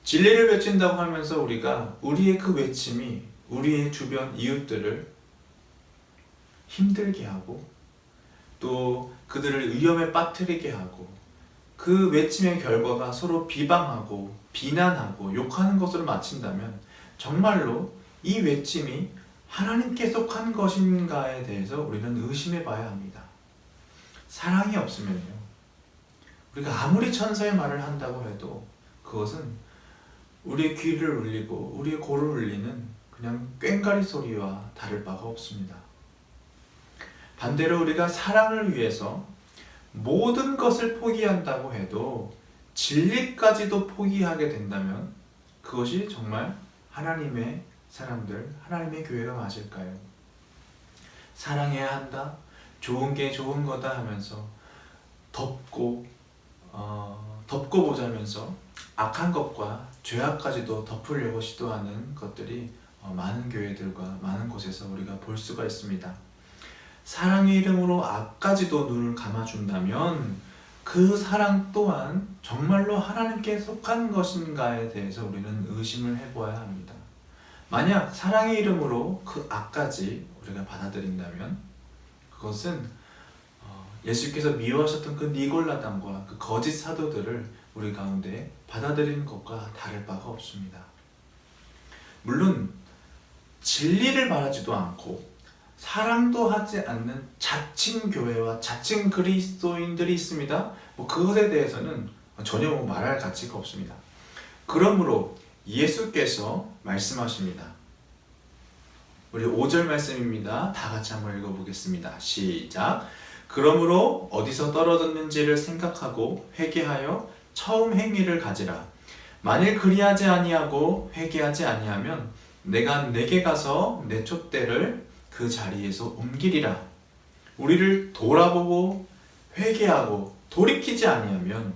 진리를 외친다고 하면서 우리가 우리의 그 외침이 우리의 주변 이웃들을 힘들게 하고 또 그들을 위험에 빠뜨리게 하고 그 외침의 결과가 서로 비방하고 비난하고 욕하는 것으로 마친다면 정말로 이 외침이 하나님께 속한 것인가에 대해서 우리는 의심해 봐야 합니다. 사랑이 없으면요, 우리가 아무리 천사의 말을 한다고 해도 그것은 우리의 귀를 울리고 우리의 고를 울리는 그냥 꽹과리 소리와 다를 바가 없습니다. 반대로 우리가 사랑을 위해서 모든 것을 포기한다고 해도 진리까지도 포기하게 된다면 그것이 정말 하나님의 사람들, 하나님의 교회가 맞을까요? 사랑해야 한다, 좋은 게 좋은 거다 하면서 덮고 보자면서 악한 것과 죄악까지도 덮으려고 시도하는 것들이 많은 교회들과 많은 곳에서 우리가 볼 수가 있습니다. 사랑의 이름으로 악까지도 눈을 감아준다면 그 사랑 또한 정말로 하나님께 속한 것인가에 대해서 우리는 의심을 해보아야 합니다. 만약 사랑의 이름으로 그 악까지 우리가 받아들인다면 그것은 예수께서 미워하셨던 그 니골라당과 그 거짓 사도들을 우리 가운데 받아들이는 것과 다를 바가 없습니다. 물론 진리를 말하지도 않고 사랑도 하지 않는 자칭 교회와 자칭 그리스도인들이 있습니다. 그것에 대해서는 전혀 말할 가치가 없습니다. 그러므로 예수께서 말씀하십니다. 우리 5절 말씀입니다. 다 같이 한번 읽어보겠습니다. 시작. 그러므로 어디서 떨어졌는지를 생각하고 회개하여 처음 행위를 가지라. 만일 그리하지 아니하고 회개하지 아니하면 내가 내게 가서 내 촛대를 그 자리에서 옮기리라. 우리를 돌아보고 회개하고 돌이키지 아니하면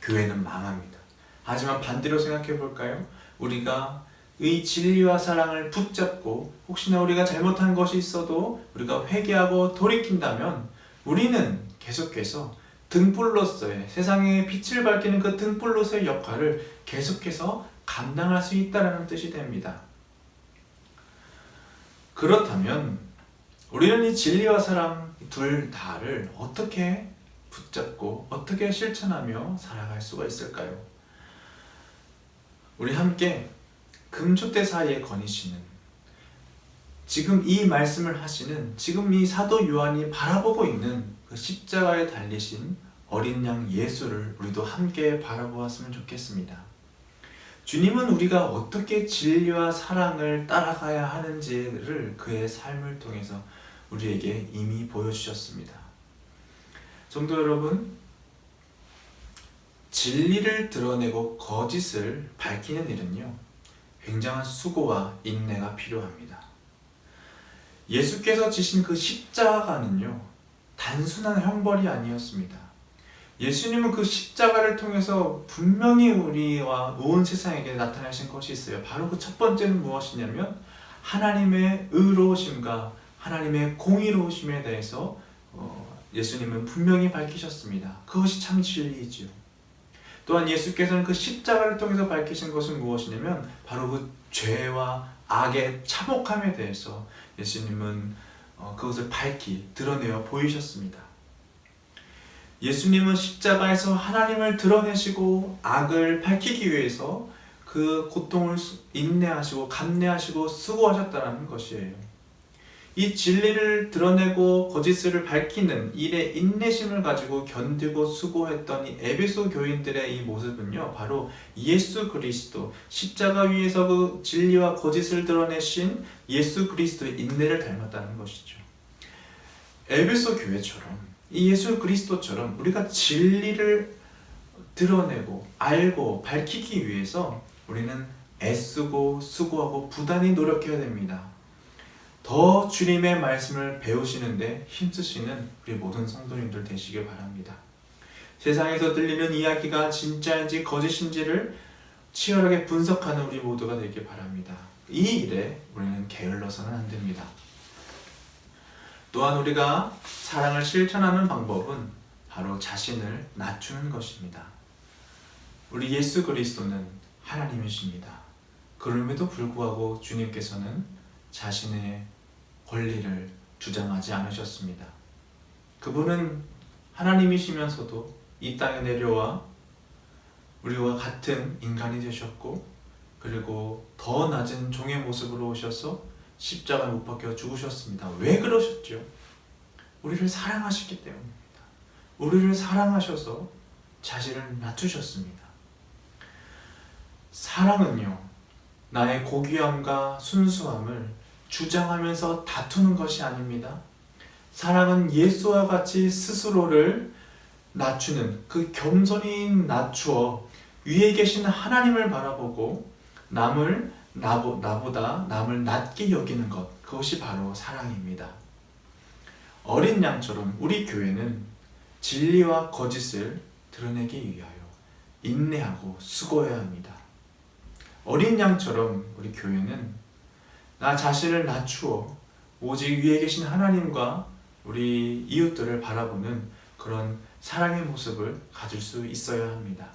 교회는 망합니다. 하지만 반대로 생각해 볼까요? 우리가 이 진리와 사랑을 붙잡고 혹시나 우리가 잘못한 것이 있어도 우리가 회개하고 돌이킨다면 우리는 계속해서 등불로서의 세상에 빛을 밝히는 그 등불로서의 역할을 계속해서 감당할 수 있다는 뜻이 됩니다. 그렇다면 우리는 이 진리와 사랑 둘 다를 어떻게 붙잡고 어떻게 실천하며 살아갈 수가 있을까요? 우리 함께 금촛대 사이에 거니시는 지금 이 말씀을 하시는 지금 이 사도 요한이 바라보고 있는 그 십자가에 달리신 어린 양 예수를 우리도 함께 바라보았으면 좋겠습니다. 주님은 우리가 어떻게 진리와 사랑을 따라가야 하는지를 그의 삶을 통해서 우리에게 이미 보여주셨습니다. 성도 여러분, 진리를 드러내고 거짓을 밝히는 일은요, 굉장한 수고와 인내가 필요합니다. 예수께서 지신 그 십자가는요, 단순한 형벌이 아니었습니다. 예수님은 그 십자가를 통해서 분명히 우리와 온 세상에게 나타내신 것이 있어요. 바로 그 첫 번째는 무엇이냐면 하나님의 의로우심과 하나님의 공의로우심에 대해서 예수님은 분명히 밝히셨습니다. 그것이 참 진리이지요. 또한 예수께서는 그 십자가를 통해서 밝히신 것은 무엇이냐면 바로 그 죄와 악의 참혹함에 대해서 예수님은 그것을 밝히 드러내어 보이셨습니다. 예수님은 십자가에서 하나님을 드러내시고 악을 밝히기 위해서 그 고통을 인내하시고 감내하시고 수고하셨다는 것이에요. 이 진리를 드러내고 거짓을 밝히는 일의 인내심을 가지고 견디고 수고했던 이 에베소 교인들의 이 모습은요, 바로 예수 그리스도, 십자가 위에서 그 진리와 거짓을 드러내신 예수 그리스도의 인내를 닮았다는 것이죠. 에베소 교회처럼 이 예수 그리스도처럼 우리가 진리를 드러내고 알고 밝히기 위해서 우리는 애쓰고 수고하고 부단히 노력해야 됩니다. 더 주님의 말씀을 배우시는데 힘쓰시는 우리 모든 성도님들 되시길 바랍니다. 세상에서 들리는 이야기가 진짜인지 거짓인지를 치열하게 분석하는 우리 모두가 되길 바랍니다. 이 일에 우리는 게을러서는 안 됩니다. 또한 우리가 사랑을 실천하는 방법은 바로 자신을 낮추는 것입니다. 우리 예수 그리스도는 하나님이십니다. 그럼에도 불구하고 주님께서는 자신의 권리를 주장하지 않으셨습니다. 그분은 하나님이시면서도 이 땅에 내려와 우리와 같은 인간이 되셨고, 그리고 더 낮은 종의 모습으로 오셔서 십자가에 못 박혀 죽으셨습니다. 왜 그러셨죠? 우리를 사랑하셨기 때문입니다. 우리를 사랑하셔서 자신을 낮추셨습니다. 사랑은요, 나의 고귀함과 순수함을 주장하면서 다투는 것이 아닙니다. 사랑은 예수와 같이 스스로를 낮추는 그 겸손히 낮추어 위에 계신 하나님을 바라보고 나보다 남을 낮게 여기는 것, 그것이 바로 사랑입니다. 어린 양처럼 우리 교회는 진리와 거짓을 드러내기 위하여 인내하고 수고해야 합니다. 어린 양처럼 우리 교회는 나 자신을 낮추어 오직 위에 계신 하나님과 우리 이웃들을 바라보는 그런 사랑의 모습을 가질 수 있어야 합니다.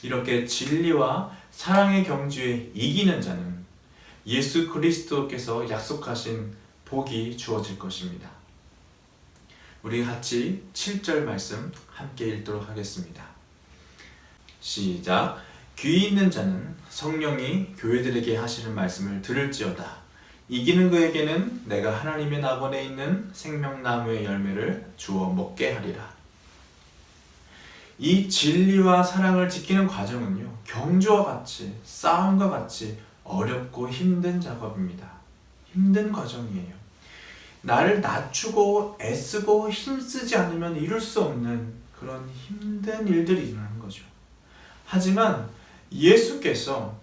이렇게 진리와 사랑의 경주에 이기는 자는 예수 그리스도께서 약속하신 복이 주어질 것입니다. 우리 같이 7절 말씀 함께 읽도록 하겠습니다. 시작. 귀 있는 자는 성령이 교회들에게 하시는 말씀을 들을지어다. 이기는 그에게는 내가 하나님의 낙원에 있는 생명나무의 열매를 주어 먹게 하리라. 이 진리와 사랑을 지키는 과정은요, 경주와 같이, 싸움과 같이 어렵고 힘든 작업입니다. 힘든 과정이에요. 나를 낮추고 애쓰고 힘쓰지 않으면 이룰 수 없는 그런 힘든 일들이 일어나는 거죠. 하지만 예수께서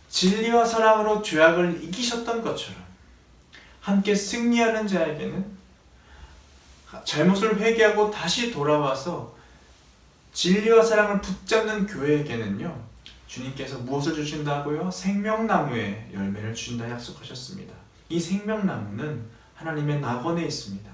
진리와 사랑으로 죄악을 이기셨던 것처럼 함께 승리하는 자에게는 잘못을 회개하고 다시 돌아와서 진리와 사랑을 붙잡는 교회에게는요, 주님께서 무엇을 주신다고요? 생명나무의 열매를 주신다 약속하셨습니다. 이 생명나무는 하나님의 낙원에 있습니다.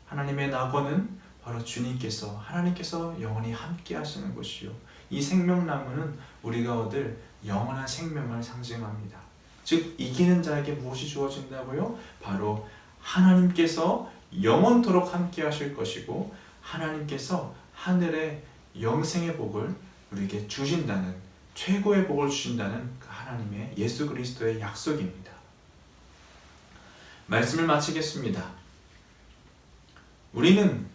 하나님의 낙원은 바로 주님께서, 하나님께서 영원히 함께 하시는 곳이요, 이 생명나무는 우리가 얻을 영원한 생명을 상징합니다. 즉 이기는 자에게 무엇이 주어진다고요? 바로 하나님께서 영원토록 함께 하실 것이고 하나님께서 하늘의 영생의 복을 우리에게 주신다는, 최고의 복을 주신다는 그 하나님의 예수 그리스도의 약속입니다. 말씀을 마치겠습니다. 우리는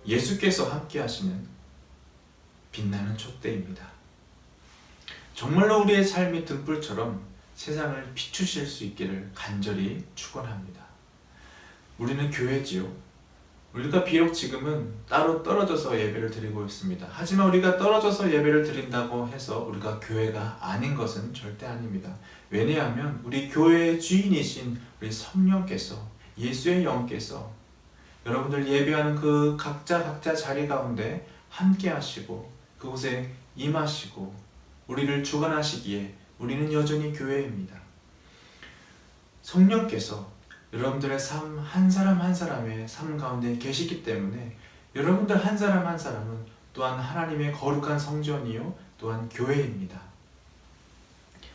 예수께서 함께 하시는 빛나는 촛대입니다. 정말로 우리의 삶이 등불처럼 세상을 비추실 수 있기를 간절히 축원합니다. 우리는 교회지요. 우리가 비록 지금은 따로 떨어져서 예배를 드리고 있습니다. 하지만 우리가 떨어져서 예배를 드린다고 해서 우리가 교회가 아닌 것은 절대 아닙니다. 왜냐하면 우리 교회의 주인이신 우리 성령께서, 예수의 영께서 여러분들 예배하는 그 각자 자리 가운데 함께 하시고 그곳에 임하시고 우리를 주관하시기에 우리는 여전히 교회입니다. 성령께서 여러분들의 삶 한 사람 한 사람의 삶 가운데 계시기 때문에 여러분들 한 사람 한 사람은 또한 하나님의 거룩한 성전이요 또한 교회입니다.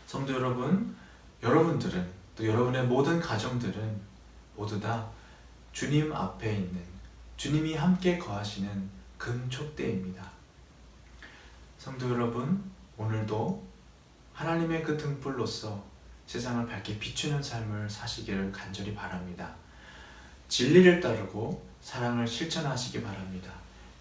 성도 여러분, 여러분들은 또 여러분의 모든 가정들은 모두 다 주님 앞에 있는, 주님이 함께 거하시는 금촛대입니다. 성도 여러분, 오늘도 하나님의 그 등불로서 세상을 밝게 비추는 삶을 사시기를 간절히 바랍니다. 진리를 따르고 사랑을 실천하시기 바랍니다.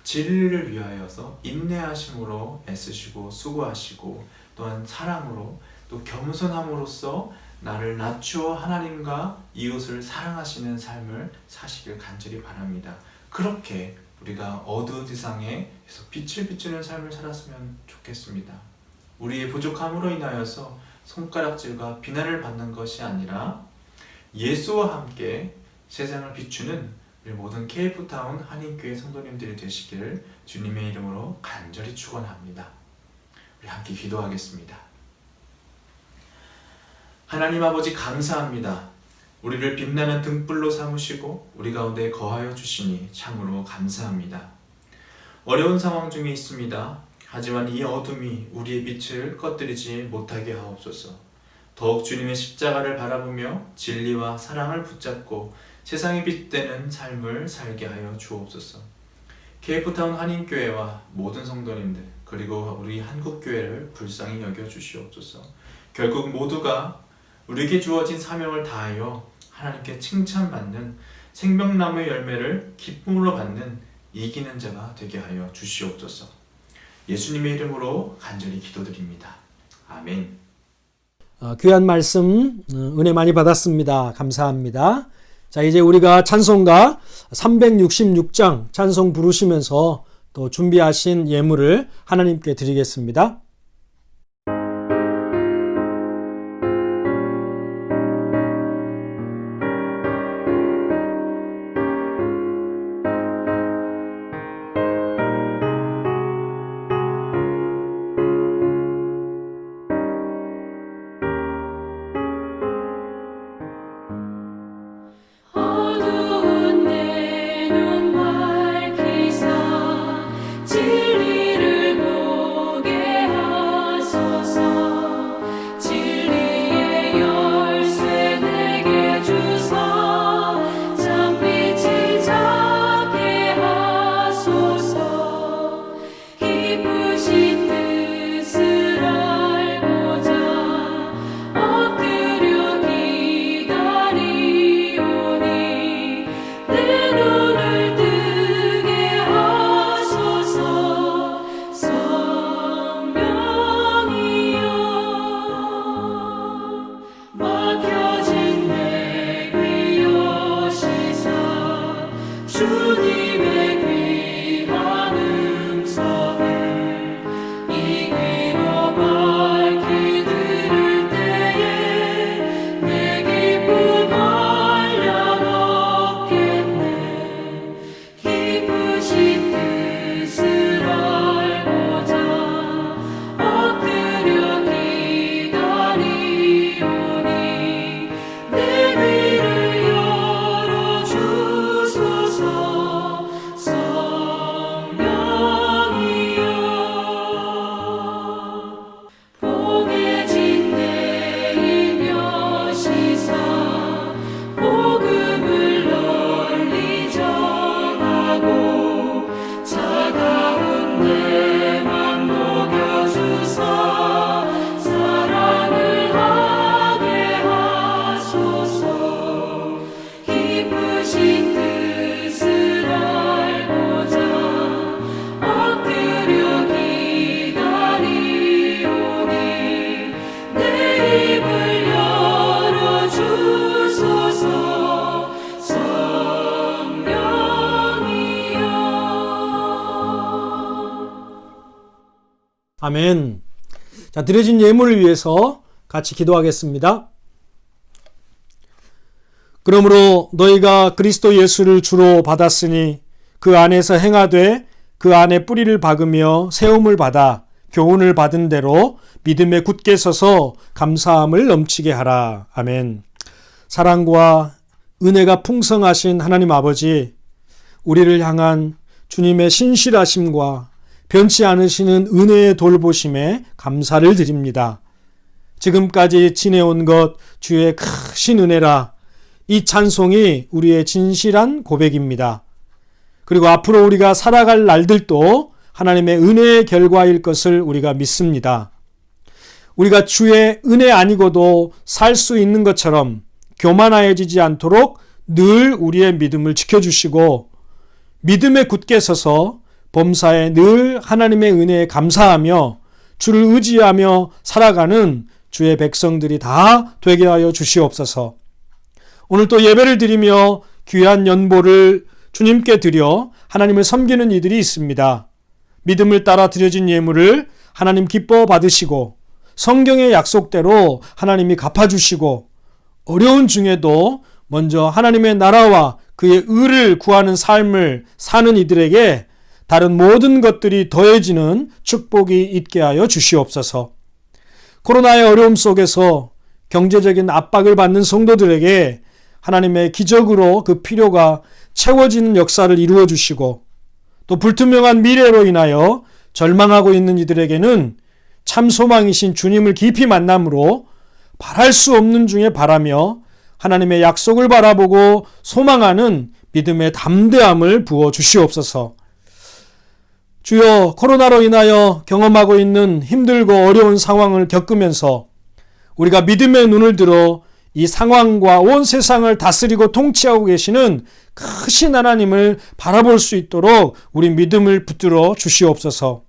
진리를 위하여서 인내하심으로 애쓰시고 수고하시고 또한 사랑으로 또 겸손함으로써 나를 낮추어 하나님과 이웃을 사랑하시는 삶을 사시길 간절히 바랍니다. 그렇게 우리가 어두운 세상에 빛을 비추는 삶을 살았으면 좋겠습니다. 우리의 부족함으로 인하여서 손가락질과 비난을 받는 것이 아니라 예수와 함께 세상을 비추는 우리 모든 케이프타운 한인교회 성도님들이 되시기를 주님의 이름으로 간절히 축원합니다. 우리 함께 기도하겠습니다. 하나님 아버지 감사합니다. 우리를 빛나는 등불로 삼으시고 우리 가운데 거하여 주시니 참으로 감사합니다. 어려운 상황 중에 있습니다. 하지만 이 어둠이 우리의 빛을 꺼뜨리지 못하게 하옵소서. 더욱 주님의 십자가를 바라보며 진리와 사랑을 붙잡고 세상에 빛되는 삶을 살게 하여 주옵소서. 케이프타운 한인교회와 모든 성도님들 그리고 우리 한국교회를 불쌍히 여겨 주시옵소서. 결국 모두가 우리에게 주어진 사명을 다하여 하나님께 칭찬받는 생명나무의 열매를 기쁨으로 받는 이기는 자가 되게 하여 주시옵소서. 예수님의 이름으로 간절히 기도드립니다. 아멘. 귀한 말씀 은혜 많이 받았습니다. 감사합니다. 자, 이제 우리가 찬송가 366장 찬송 부르시면서 또 준비하신 예물을 하나님께 드리겠습니다. 어두운 내 눈 밝히사 진리를 보게 하소서. 진리의 열쇠 내게 주사 참빛을 잡게 하소서. 깊으신 뜻을 알고자 엎드려 기다리오니 내 눈을 뜨게 하소서. 성령이여 막혀진 내 귀 여시사 주님의 귀한 음성을 이 귀로 밝히 들을 때에 내 기쁨 한량 없겠네. 깊으신 뜻을 알고자 엎드려 기다리오니 내 귀를 열어주소서. 성령이여 봉해진 내 일여시사 복음을 널리 전하고 차가운 내 맘 녹여주사 사랑을 하게 하소서. 깊으신 뜻을 알고자 엎드려 기다리오니 내 입을 열어주소서. 성령이여 아멘. 자, 드려진 예물을 위해서 같이 기도하겠습니다. 그러므로 너희가 그리스도 예수를 주로 받았으니 그 안에서 행하되 그 안에 뿌리를 박으며 세움을 받아 교훈을 받은 대로 믿음에 굳게 서서 감사함을 넘치게 하라. 아멘. 사랑과 은혜가 풍성하신 하나님 아버지, 우리를 향한 주님의 신실하심과 변치 않으시는 은혜의 돌보심에 감사를 드립니다. 지금까지 지내온 것 주의 크신 은혜라. 이 찬송이 우리의 진실한 고백입니다. 그리고 앞으로 우리가 살아갈 날들도 하나님의 은혜의 결과일 것을 우리가 믿습니다. 우리가 주의 은혜 아니고도 살 수 있는 것처럼 교만하여지지 않도록 늘 우리의 믿음을 지켜주시고 믿음에 굳게 서서 범사에 늘 하나님의 은혜에 감사하며 주를 의지하며 살아가는 주의 백성들이 다 되게 하여 주시옵소서. 오늘 또 예배를 드리며 귀한 연보를 주님께 드려 하나님을 섬기는 이들이 있습니다. 믿음을 따라 드려진 예물을 하나님 기뻐 받으시고 성경의 약속대로 하나님이 갚아주시고 어려운 중에도 먼저 하나님의 나라와 그의 의를 구하는 삶을 사는 이들에게 다른 모든 것들이 더해지는 축복이 있게 하여 주시옵소서. 코로나의 어려움 속에서 경제적인 압박을 받는 성도들에게 하나님의 기적으로 그 필요가 채워지는 역사를 이루어 주시고 또 불투명한 미래로 인하여 절망하고 있는 이들에게는 참 소망이신 주님을 깊이 만남으로 바랄 수 없는 중에 바라며 하나님의 약속을 바라보고 소망하는 믿음의 담대함을 부어 주시옵소서. 주여, 코로나로 인하여 경험하고 있는 힘들고 어려운 상황을 겪으면서 우리가 믿음의 눈을 들어 이 상황과 온 세상을 다스리고 통치하고 계시는 크신 하나님을 바라볼 수 있도록 우리 믿음을 붙들어 주시옵소서.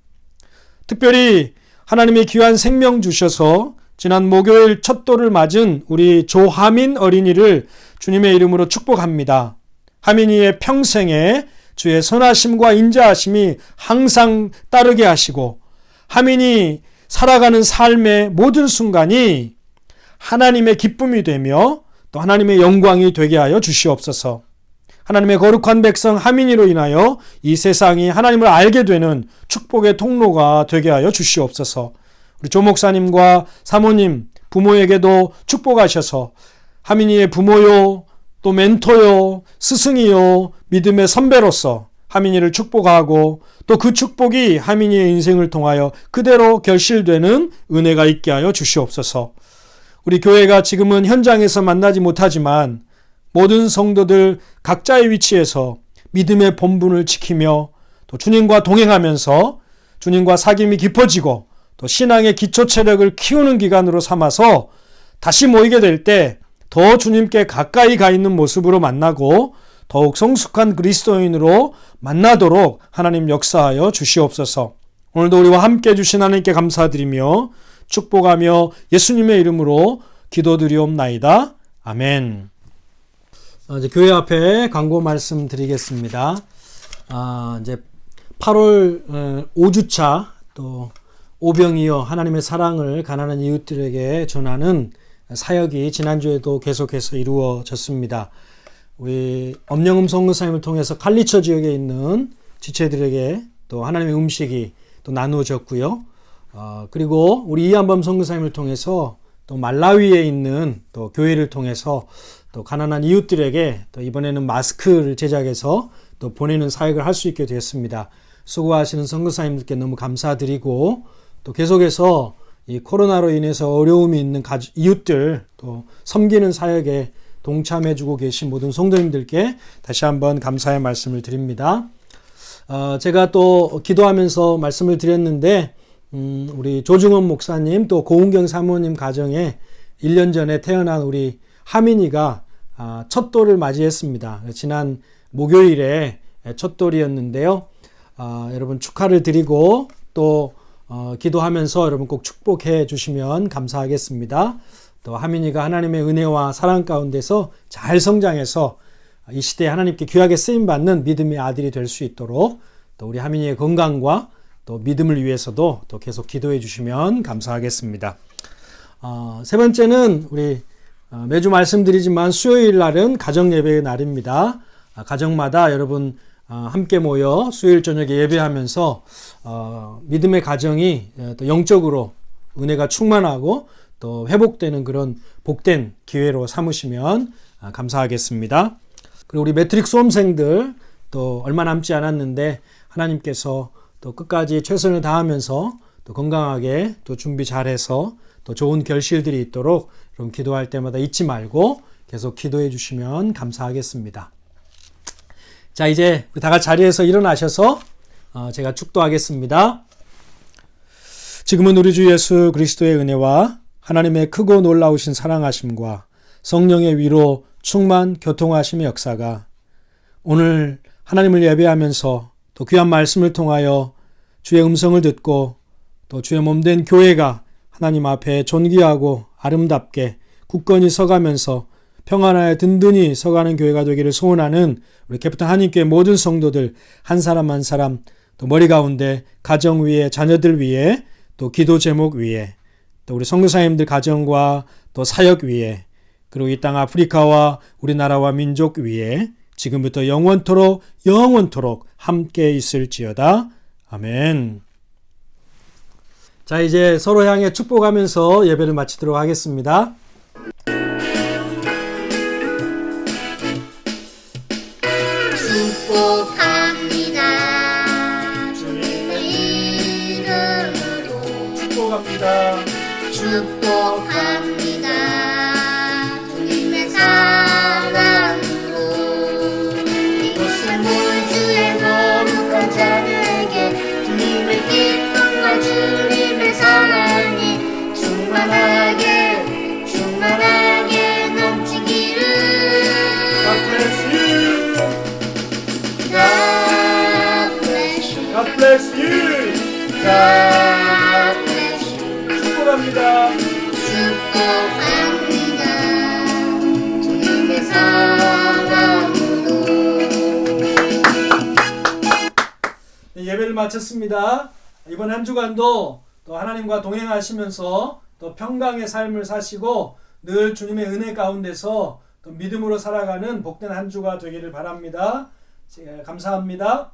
특별히 하나님의 귀한 생명 주셔서 지난 목요일 첫 돌을 맞은 우리 조하민 어린이를 주님의 이름으로 축복합니다. 하민이의 평생에 주의 선하심과 인자하심이 항상 따르게 하시고 하민이 살아가는 삶의 모든 순간이 하나님의 기쁨이 되며 또 하나님의 영광이 되게 하여 주시옵소서. 하나님의 거룩한 백성 하민이로 인하여 이 세상이 하나님을 알게 되는 축복의 통로가 되게 하여 주시옵소서. 우리 조 목사님과 사모님, 부모에게도 축복하셔서 하민이의 부모요, 또 멘토요, 스승이요, 믿음의 선배로서 하민이를 축복하고 또 그 축복이 하민이의 인생을 통하여 그대로 결실되는 은혜가 있게 하여 주시옵소서. 우리 교회가 지금은 현장에서 만나지 못하지만 모든 성도들 각자의 위치에서 믿음의 본분을 지키며 또 주님과 동행하면서 주님과 사귐이 깊어지고 또 신앙의 기초 체력을 키우는 기간으로 삼아서 다시 모이게 될 때 더 주님께 가까이 가 있는 모습으로 만나고 더욱 성숙한 그리스도인으로 만나도록 하나님 역사하여 주시옵소서. 오늘도 우리와 함께 해주신 하나님께 감사드리며 축복하며 예수님의 이름으로 기도드리옵나이다. 아멘. 이제 교회 앞에 광고 말씀 드리겠습니다. 이제 8월 5주차 또 오병이어 하나님의 사랑을 가난한 이웃들에게 전하는 사역이 지난주에도 계속해서 이루어졌습니다. 우리 엄영음 선교사님을 통해서 칼리처 지역에 있는 지체들에게 또 하나님의 음식이 또 나누어졌고요. 그리고 우리 이한범 선교사님을 통해서 또 말라위에 있는 또 교회를 통해서 또 가난한 이웃들에게 또 이번에는 마스크를 제작해서 또 보내는 사역을 할 수 있게 되었습니다. 수고하시는 선교사님들께 너무 감사드리고 또 계속해서 이 코로나로 인해서 어려움이 있는 이웃들 또 섬기는 사역에 동참해주고 계신 모든 성도님들께 다시 한번 감사의 말씀을 드립니다. 제가 또 기도하면서 말씀을 드렸는데 우리 조중원 목사님 또 고은경 사모님 가정에 1년 전에 태어난 우리 하민이가 첫 돌을 맞이했습니다. 지난 목요일에 첫 돌이었는데요. 여러분 축하를 드리고 또 기도하면서 여러분 꼭 축복해 주시면 감사하겠습니다. 또 하민이가 하나님의 은혜와 사랑 가운데서 잘 성장해서 이 시대에 하나님께 귀하게 쓰임받는 믿음의 아들이 될 수 있도록 또 우리 하민이의 건강과 또 믿음을 위해서도 또 계속 기도해 주시면 감사하겠습니다. 세 번째는 우리 매주 말씀드리지만 수요일 날은 가정예배의 날입니다. 가정마다 여러분 함께 모여 수요일 저녁에 예배하면서 믿음의 가정이 또 영적으로 은혜가 충만하고 또 회복되는 그런 복된 기회로 삼으시면 감사하겠습니다. 그리고 우리 매트릭 수험생들 또 얼마 남지 않았는데 하나님께서 또 끝까지 최선을 다하면서 또 건강하게 또 준비 잘해서 또 좋은 결실들이 있도록 여러분 기도할 때마다 잊지 말고 계속 기도해 주시면 감사하겠습니다. 자, 이제 다 같이 자리에서 일어나셔서 제가 축도하겠습니다. 지금은 우리 주 예수 그리스도의 은혜와 하나님의 크고 놀라우신 사랑하심과 성령의 위로 충만 교통하심의 역사가 오늘 하나님을 예배하면서 또 귀한 말씀을 통하여 주의 음성을 듣고 또 주의 몸된 교회가 하나님 앞에 존귀하고 아름답게 굳건히 서가면서 평안하여 든든히 서가는 교회가 되기를 소원하는 우리 캐프턴 한인교회 모든 성도들 한 사람 한 사람 또 머리 가운데 가정 위에 자녀들 위에 또 기도 제목 위에 또 우리 선교사님들 가정과 또 사역 위에 그리고 이 땅 아프리카와 우리나라와 민족 위에 지금부터 영원토록 함께 있을지어다. 아멘. 자, 이제 서로 향해 축복하면서 예배를 마치도록 하겠습니다. 축복합니다. 주님의 이름으로 축복합니다. 축복합니다. 주님의 사랑으로 이곳은 우주의 거룩한 자녀에게 주님의 기쁨과 주님의 사랑이 충만하게 넘치기를. God bless you. God bless you. God bless you. God bless you. 축복합니다. 축복합니다. 기도합니다. 주님의 사랑으로. 네, 예배를 마쳤습니다. 이번 한 주간도 또 하나님과 동행하시면서 또 평강의 삶을 사시고 늘 주님의 은혜 가운데서 또 믿음으로 살아가는 복된 한 주가 되기를 바랍니다. 감사합니다.